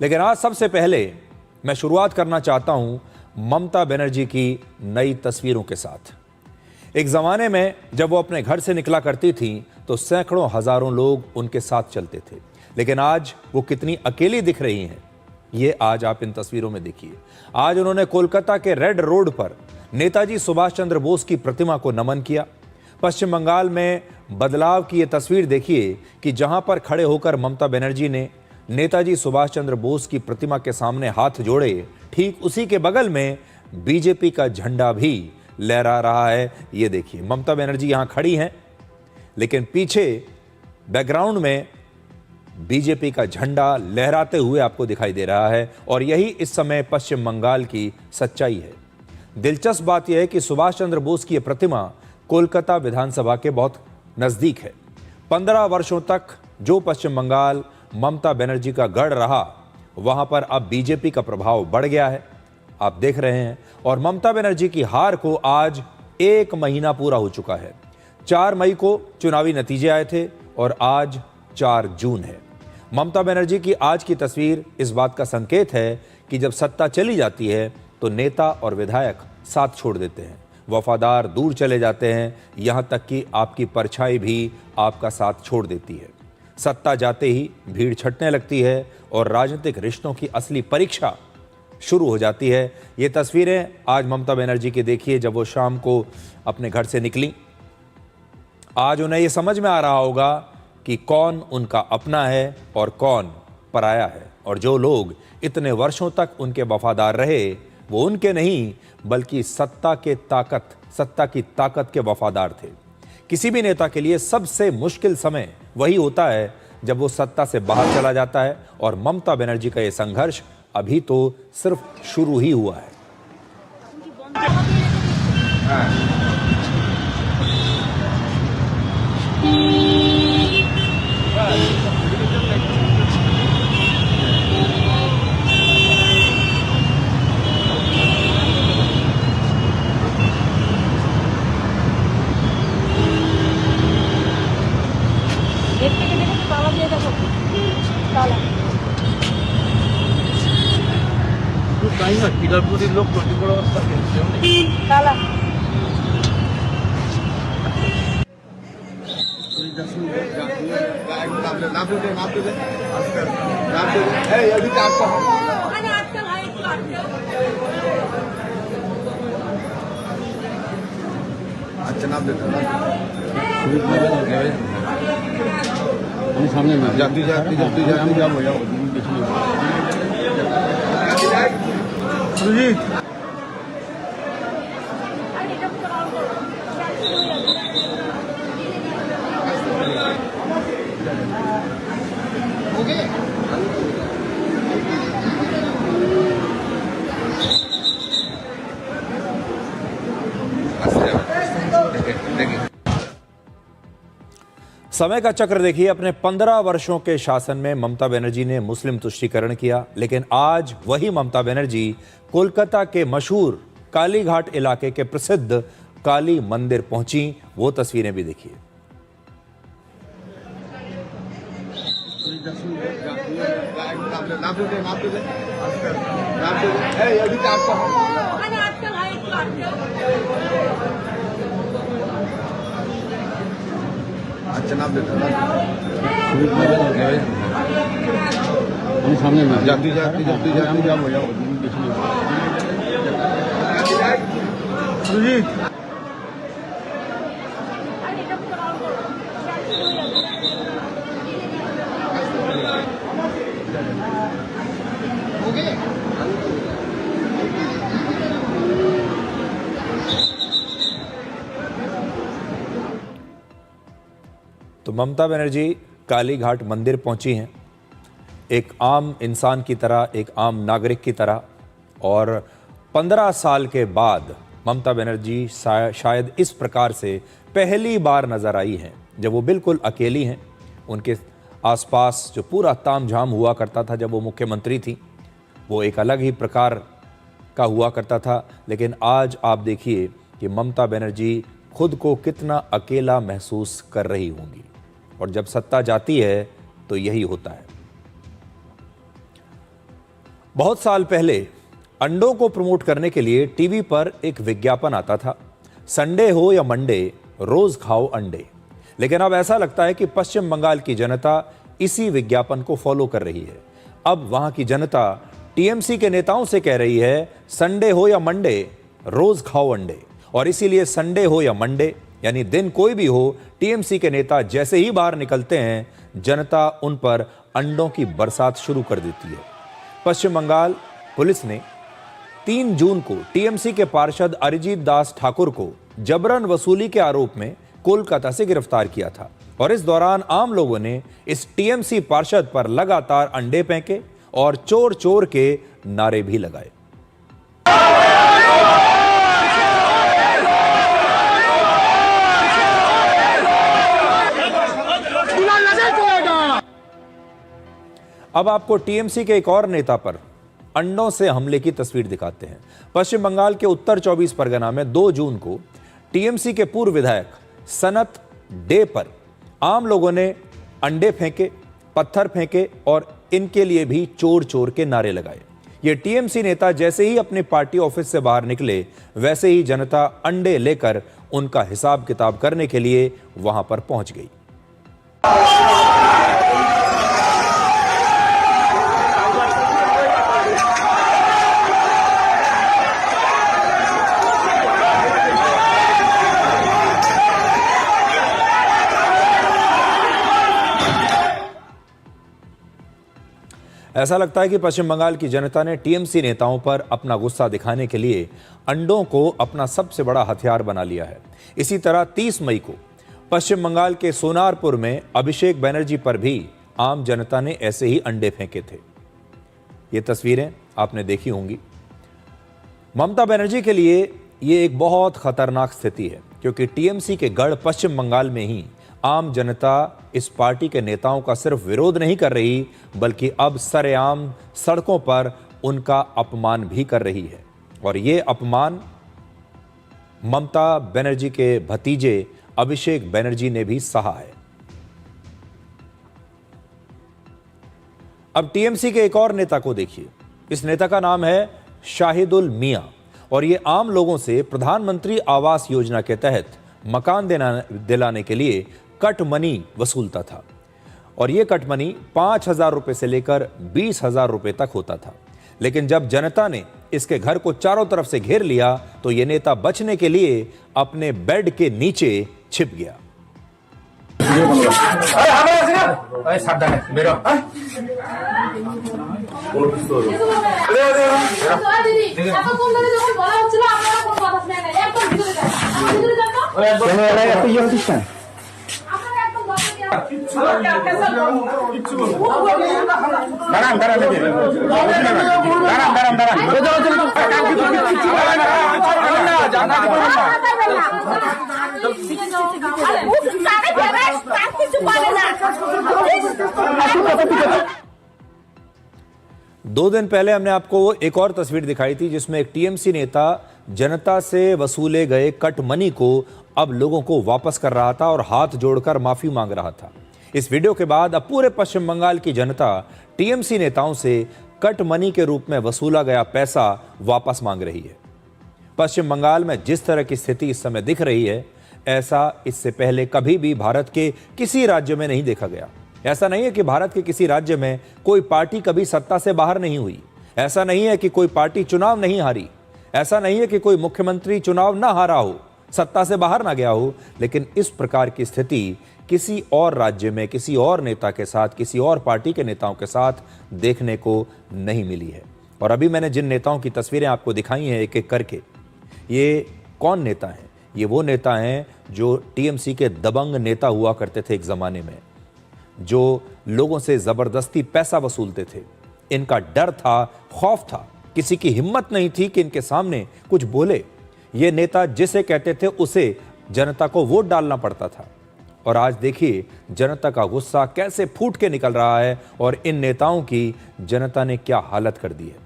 लेकिन आज सबसे पहले मैं शुरुआत करना चाहता हूं ममता बनर्जी की नई तस्वीरों के साथ। एक ज़माने में जब वो अपने घर से निकला करती थी तो सैकड़ों हज़ारों लोग उनके साथ चलते थे, लेकिन आज वो कितनी अकेली दिख रही हैं, ये आज आप इन तस्वीरों में देखिए। आज उन्होंने कोलकाता के रेड रोड पर नेताजी सुभाष चंद्र बोस की प्रतिमा को नमन किया। पश्चिम बंगाल में बदलाव की ये तस्वीर देखिए कि जहां पर खड़े होकर ममता बनर्जी ने नेताजी सुभाष चंद्र बोस की प्रतिमा के सामने हाथ जोड़े, ठीक उसी के बगल में बीजेपी का झंडा भी लहरा रहा है। ये देखिए, ममता बनर्जी यहां खड़ी हैं, लेकिन पीछे बैकग्राउंड में बीजेपी का झंडा लहराते हुए आपको दिखाई दे रहा है। और यही इस समय पश्चिम बंगाल की सच्चाई है। दिलचस्प बात यह है कि सुभाष चंद्र बोस की यह प्रतिमा कोलकाता विधानसभा के बहुत नजदीक है। 15 वर्षों तक जो पश्चिम बंगाल ममता बनर्जी का गढ़ रहा, वहां पर अब बीजेपी का प्रभाव बढ़ गया है, आप देख रहे हैं। और ममता बनर्जी की हार को आज 1 महीना पूरा हो चुका है। 4 मई को चुनावी नतीजे आए थे और आज 4 जून है। ममता बनर्जी की आज की तस्वीर इस बात का संकेत है कि जब सत्ता चली जाती है तो नेता और विधायक साथ छोड़ देते हैं, वफादार दूर चले जाते हैं, यहां तक कि आपकी परछाई भी आपका साथ छोड़ देती है। सत्ता जाते ही भीड़ छटने लगती है और राजनीतिक रिश्तों की असली परीक्षा शुरू हो जाती है। ये तस्वीरें आज ममता बनर्जी की देखिए, जब वो शाम को अपने घर से निकली। आज उन्हें ये समझ में आ रहा होगा कि कौन उनका अपना है और कौन पराया है। और जो लोग इतने वर्षों तक उनके वफादार रहे, वो उनके नहीं बल्कि सत्ता की ताकत के वफादार थे। किसी भी नेता के लिए सबसे मुश्किल समय वही होता है जब वो सत्ता से बाहर चला जाता है, और ममता बनर्जी का ये संघर्ष अभी तो सिर्फ शुरू ही हुआ है। लोग 24 आवर्स तक सामने में जाती हम क्या बोला सुजीत समय का चक्र देखिए। अपने 15 वर्षों के शासन में ममता बनर्जी ने मुस्लिम तुष्टीकरण किया, लेकिन आज वही ममता बनर्जी कोलकाता के मशहूर कालीघाट इलाके के प्रसिद्ध काली मंदिर पहुंची। वो तस्वीरें भी देखिए। सामने में जाती हम क्या बोला सुजीत तो ममता बनर्जी कालीघाट मंदिर पहुंची हैं, एक आम इंसान की तरह, एक आम नागरिक की तरह। और 15 साल के बाद ममता बनर्जी शायद इस प्रकार से पहली बार नजर आई हैं, जब वो बिल्कुल अकेली हैं। उनके आसपास जो पूरा तामझाम हुआ करता था जब वो मुख्यमंत्री थी, वो एक अलग ही प्रकार का हुआ करता था। लेकिन आज आप देखिए कि ममता बनर्जी खुद को कितना अकेला महसूस कर रही होंगी। और जब सत्ता जाती है तो यही होता है। बहुत साल पहले अंडों को प्रमोट करने के लिए टीवी पर एक विज्ञापन आता था, संडे हो या मंडे रोज खाओ अंडे। लेकिन अब ऐसा लगता है कि पश्चिम बंगाल की जनता इसी विज्ञापन को फॉलो कर रही है। अब वहां की जनता टीएमसी के नेताओं से कह रही है संडे हो या मंडे रोज खाओ अंडे। और इसीलिए संडे हो या मंडे यानी दिन कोई भी हो, टीएमसी के नेता जैसे ही बाहर निकलते हैं, जनता उन पर अंडों की बरसात शुरू कर देती है। पश्चिम बंगाल पुलिस ने 3 जून को टीएमसी के पार्षद अरिजीत दास ठाकुर को जबरन वसूली के आरोप में कोलकाता से गिरफ्तार किया था। और इस दौरान आम लोगों ने इस टीएमसी पार्षद पर लगातार अंडे फेंके और चोर चोर के नारे भी लगाए। अब आपको टीएमसी के एक और नेता पर अंडों से हमले की तस्वीर दिखाते हैं। पश्चिम बंगाल के उत्तर 24 परगना में 2 जून को टीएमसी के पूर्व विधायक सनत डे पर आम लोगों ने अंडे फेंके, पत्थर फेंके और इनके लिए भी चोर चोर के नारे लगाए। ये टीएमसी नेता जैसे ही अपने पार्टी ऑफिस से बाहर निकले, वैसे ही जनता अंडे लेकर उनका हिसाब किताब करने के लिए वहां पर पहुंच गई। ऐसा लगता है कि पश्चिम बंगाल की जनता ने टीएमसी नेताओं पर अपना गुस्सा दिखाने के लिए अंडों को अपना सबसे बड़ा हथियार बना लिया है। इसी तरह 30 मई को पश्चिम बंगाल के सोनारपुर में अभिषेक बनर्जी पर भी आम जनता ने ऐसे ही अंडे फेंके थे। ये तस्वीरें आपने देखी होंगी। ममता बनर्जी के लिए ये एक बहुत खतरनाक स्थिति है, क्योंकि टीएमसी के गढ़ पश्चिम बंगाल में ही आम जनता इस पार्टी के नेताओं का सिर्फ विरोध नहीं कर रही, बल्कि अब सरेआम सड़कों पर उनका अपमान भी कर रही है। और ये अपमान ममता बनर्जी के भतीजे अभिषेक बनर्जी ने भी सहा है। अब टीएमसी के एक और नेता को देखिए। इस नेता का नाम है शाहिदुल मियां और ये आम लोगों से प्रधानमंत्री आवास योजना के तहत मकान दिलाने के लिए कट मनी वसूलता था। और यह कट मनी 5,000 रुपए से लेकर 20,000 रुपए तक होता था। लेकिन जब जनता ने इसके घर को चारों तरफ से घेर लिया, तो यह नेता बचने के लिए अपने बेड के नीचे छिप गया। दो दिन पहले हमने आपको एक और तस्वीर दिखाई थी, जिसमें एक टीएमसी नेता जनता से वसूले गए कट मनी को अब लोगों को वापस कर रहा था और हाथ जोड़कर माफी मांग रहा था। इस वीडियो के बाद अब पूरे पश्चिम बंगाल की जनता टीएमसी नेताओं से कट मनी के रूप में वसूला गया पैसा वापस मांग रही है। पश्चिम बंगाल में जिस तरह की स्थिति इस समय दिख रही है, ऐसा इससे पहले कभी भी भारत के किसी राज्य में नहीं देखा गया। ऐसा नहीं है कि भारत के किसी राज्य में कोई पार्टी कभी सत्ता से बाहर नहीं हुई। ऐसा नहीं है कि कोई पार्टी चुनाव नहीं हारी। ऐसा नहीं है कि कोई मुख्यमंत्री चुनाव ना हारा हो, सत्ता से बाहर ना गया हो। लेकिन इस प्रकार की स्थिति किसी और राज्य में, किसी और नेता के साथ, किसी और पार्टी के नेताओं के साथ देखने को नहीं मिली है। और अभी मैंने जिन नेताओं की तस्वीरें आपको दिखाई हैं एक एक करके, ये कौन नेता हैं? ये वो नेता हैं जो टीएमसी के दबंग नेता हुआ करते थे एक ज़माने में, जो लोगों से ज़बरदस्ती पैसा वसूलते थे। इनका डर था, खौफ था, किसी की हिम्मत नहीं थी कि इनके सामने कुछ बोले। ये नेता जिसे कहते थे उसे जनता को वोट डालना पड़ता था। और आज देखिए जनता का गुस्सा कैसे फूट के निकल रहा है और इन नेताओं की जनता ने क्या हालत कर दी है।